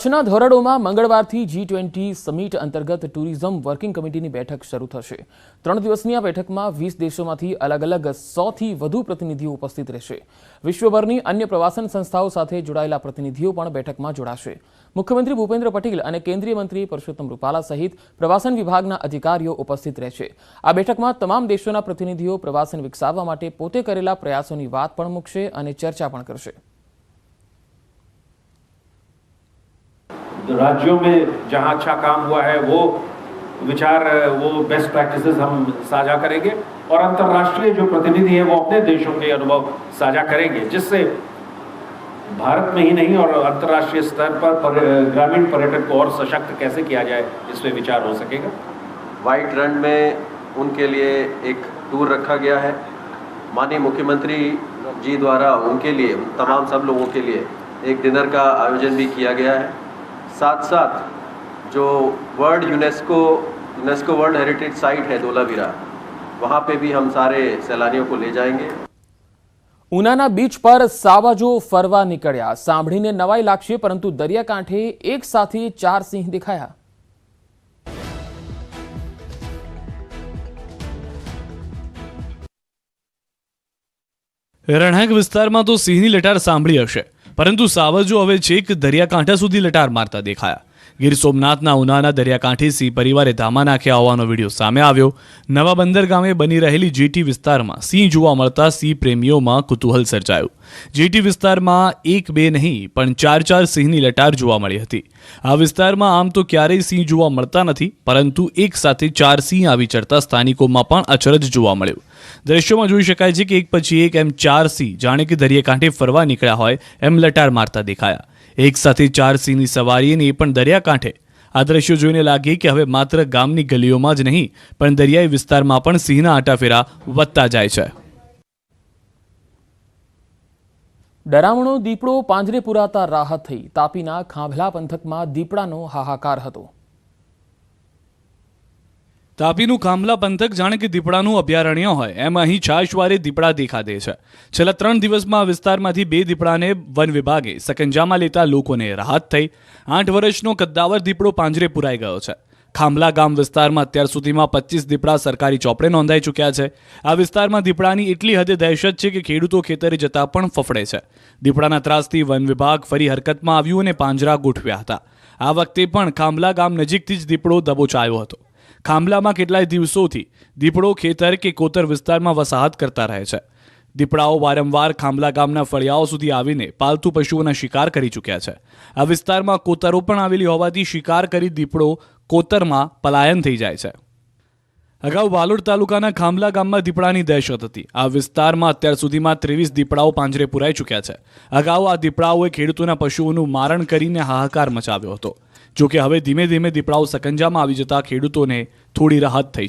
કચ્છના ધોરડોમાં મંગળવારથી G20 summit અંતર્ગત tourism working કમિટીની બેઠક શરૂ થશે। 3 દિવસની આ બેઠકમાં 20 દેશોમાંથી અલગ અલગ 100થી વધુ પ્રતિનિધિઓ ઉપસ્થિત રહેશે। વિશ્વભરની અન્ય પ્રવાસન સંસ્થાઓ સાથે જોડાયેલા પ્રતિનિધિઓ પણ બેઠકમાં જોડાશે। મુખ્યમંત્રી ભૂપેન્દ્ર પટેલ અને કેન્દ્રીય મંત્રી પરસોત્તમ રૂપાલા સહિત પ્રવાસન વિભાગના અધિકારીઓ ઉપસ્થિત રહેશે। આ બેઠકમાં તમામ દેશોના પ્રતિનિધિઓ પ્રવાસન વિકસાવવા માટે પોતે કરેલા પ્રયાસોની વાત પણ મૂકશે અને ચર્ચા પણ કરશે। राज्यों में जहां अच्छा काम हुआ है वो विचार, वो बेस्ट प्रैक्टिसेस हम साझा करेंगे और अंतर्राष्ट्रीय जो प्रतिनिधि हैं वो अपने देशों के अनुभव साझा करेंगे, जिससे भारत में ही नहीं और अंतर्राष्ट्रीय स्तर पर ग्रामीण पर्यटन को और सशक्त कैसे किया जाए इसमें विचार हो सकेगा। वाइट रन में उनके लिए एक टूर रखा गया है। माननीय मुख्यमंत्री जी द्वारा उनके लिए, तमाम सब लोगों के लिए एक डिनर का आयोजन भी किया गया है। साथ साथ जो यूनेस्को वर्ल्ड हेरिटेज साइट है धोलावीरा, वहाँ पे भी हम सारे सैलानियों को ले जाएंगे। ઉનાના બીચ પર સાવજો ફરવા નીકળ્યા। સાંભળીને નવાઈ લાગશે, પરંતુ દરિયાકાંઠે એક સાથે 4 સિંહ દેખાયા। રણહેંગ વિસ્તારમાં તો સિંહની લટાર સાંભળી હશે, પરંતુ સાવજો હવે છેક દરિયાકાંઠા સુધી લટાર મારતા દેખાયા। ગીર સોમનાથના ઉનાના દરિયાકાંઠે સિંહ પરિવારે ધામા નાખ્યા હોવાનો વિડીયો સામે આવ્યો। નવા બંદર ગામે બની રહેલી જેટી વિસ્તારમાં સિંહ જોવા મળતા સિંહ પ્રેમીઓમાં કુતૂહલ સર્જાયું। જેટી વિસ્તારમાં 1-2 નહીં પણ 4 સિંહની લટાર જોવા મળી હતી। આ વિસ્તારમાં આમ તો ક્યારેય સિંહ જોવા મળતા નથી, પરંતુ એક સાથે 4 સિંહ આવી ચડતા સ્થાનિકોમાં પણ અચરજ જોવા મળ્યો। દ્રશ્યોમાં જોઈ શકાય છે કે એક પછી એક એમ 4 સિંહ જાણે કે દરિયાકાંઠે ફરવા નીકળ્યા હોય એમ લટાર મારતા દેખાયા। એક સાથે 4 સિંહની સવારી અને એ પણ દરિયાકાંઠે। આ દ્રશ્યો જોઈને લાગે કે હવે માત્ર ગામની ગલીઓમાં જ નહીં પણ દરિયાઈ વિસ્તારમાં પણ સિંહના આટાફેરા વધતા જાય છે। ડરામણો દીપડો પાંજરે પુરાતા રાહત થઈ। તાપીના ખાંભલા પંથકમાં દીપડાનો હાહાકાર હતો। તાપીનું ખાંભલા પંથક જાણે કે દીપડાનું અભયારણ્ય હોય એમ અહીં છાશવારે દીપડા દેખાડે છે। છેલ્લા 3 દિવસમાં આ વિસ્તારમાંથી 2 દીપડાને વન વિભાગે સકંજામાં લેતા લોકોને રાહત થઈ। 8 વર્ષનો કદ્દાવર દીપડો પાંજરે પુરાઈ ગયો છે। ખાંભલા ગામ વિસ્તારમાં અત્યાર સુધીમાં 25 દીપડા સરકારી ચોપડે નોંધાઈ ચૂક્યા છે। આ વિસ્તારમાં દીપડાની એટલી હદે દહેશત છે કે ખેડૂતો ખેતરે જતા પણ ફફડે છે। દીપડાના ત્રાસથી વન વિભાગ ફરી હરકતમાં આવ્યું અને પાંજરા ગોઠવ્યા હતા। આ વખતે પણ ખાંભલા ગામ નજીકથી જ દીપડો દબોચાયો હતો। ખાંભલામાં કેટલાય દિવસોથી દીપડો ખેતર કે કોતર વિસ્તારમાં વસાહત કરતા રહે છે। દીપડાઓ વારંવાર ખાંભલા ગામના ફળિયાઓ સુધી આવીને પાલતુ પશુઓના શિકાર કરી ચૂક્યા છે। આ વિસ્તારમાં કોતરો પણ આવેલી હોવાથી શિકાર કરી દીપડો કોતરમાં પલાયન થઈ જાય છે। અગાઉ વાલોડ તાલુકાના ખાંભલા ગામમાં દીપડાની દહેશત હતી। આ વિસ્તારમાં અત્યાર સુધીમાં 23 દીપડાઓ પાંજરે પુરાઈ ચૂક્યા છે। અગાઉ આ દીપડાઓએ ખેડૂતોના પશુઓનું મારણ કરીને હાહાકાર મચાવ્યો હતો। જોકે હવે ધીમે ધીમે દીપડાઓ સકંજામાં આવી જતા ખેડૂતોને થોડી રાહત થઈ